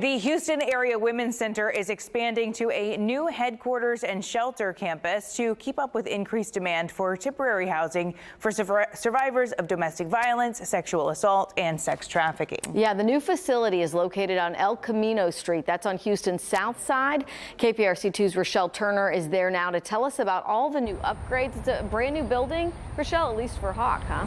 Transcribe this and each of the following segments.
The Houston Area Women's Center is expanding to a new headquarters and shelter campus to keep up with increased demand for temporary housing for survivors of domestic violence, sexual assault, and sex trafficking. Yeah, the new facility is located on Camino Street. That's on Houston's Southside. KPRC2's Rochelle Turner is there now to tell us about all the new upgrades. It's a brand new building, Rochelle, at least for Hawk, huh?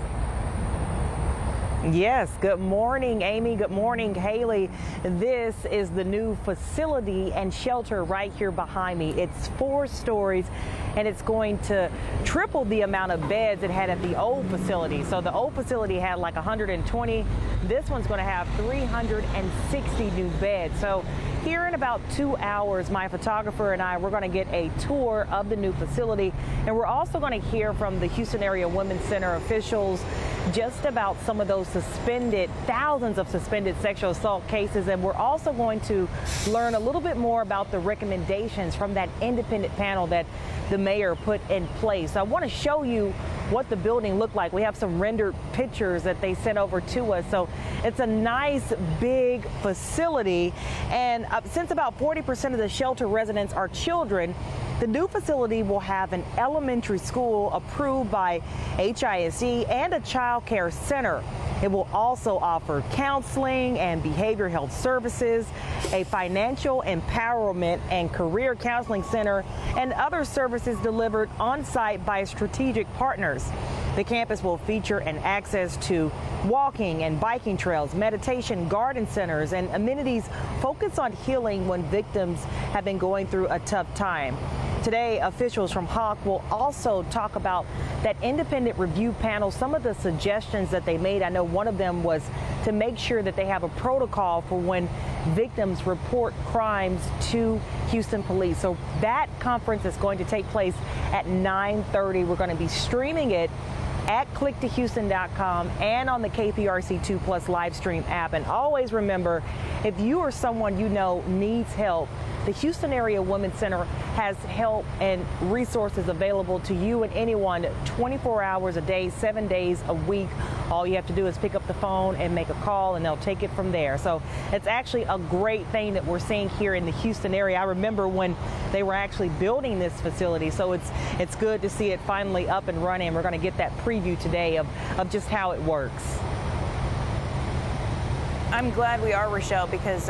Yes, good morning, Amy. Good morning, Haley. This is the new facility and shelter right here behind me. It's 4 stories and it's going to triple the amount of beds it had at the old facility. So the old facility had like 120. This one's going to have 360 new beds. So here in about 2 hours, my photographer and I, we're going to get a tour of the new facility. And we're also going to hear from the Houston Area Women's Center officials just about some of those thousands of suspended sexual assault cases. And we're also going to learn a little bit more about the recommendations from that independent panel that the mayor put in place. I want to show you what the building looked like. We have some rendered pictures that they sent over to us. So it's a nice big facility. And since about 40% of the shelter residents are children, the new facility will have an elementary school approved by HISE and a child care center. It will also offer counseling and behavioral health services, a financial empowerment and career counseling center, and other services delivered on site by strategic partners. The campus will feature an access to walking and biking trails, meditation, garden centers, and amenities focused on healing when victims have been going through a tough time. Today, officials from Hawk will also talk about that independent review panel, some of the suggestions that they made. I know one of them was to make sure that they have a protocol for when victims report crimes to Houston police. So that conference is going to take place at 9:30. We're going to be streaming it at clicktohouston.com and on the KPRC2 Plus live stream app. And always remember, if you or someone you know needs help, the Houston Area Women's Center has help and resources available to you and anyone 24 hours a day, 7 days a week. All you have to do is pick up the phone and make a call, and they'll take it from there. So it's actually a great thing that we're seeing here in the Houston area. I remember when they were actually building this facility, so it's good to see it finally up and running. We're going to get that preview today of just how it works. I'm glad we are, Rochelle, because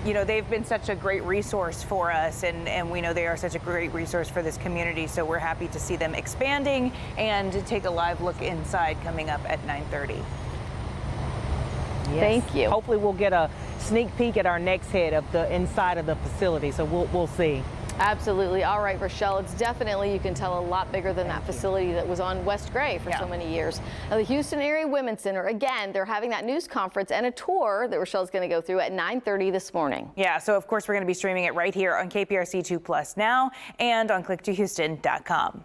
you know, they've been such a great resource for us, and we know they are such a great resource for this community. So we're happy to see them expanding and to take a live look inside coming up at 9:30. Yes. Thank you. Hopefully we'll get a sneak peek at our next hit of the inside of the facility. So we'll see. Absolutely. All right, Rochelle, it's definitely, you can tell, a lot bigger than that facility that was on West Gray for so many years. Now, the Houston Area Women's Center, again, they're having that news conference and a tour that Rochelle's going to go through at 9:30 this morning. Yeah, so of course we're going to be streaming it right here on KPRC2 Plus now and on clicktohouston.com.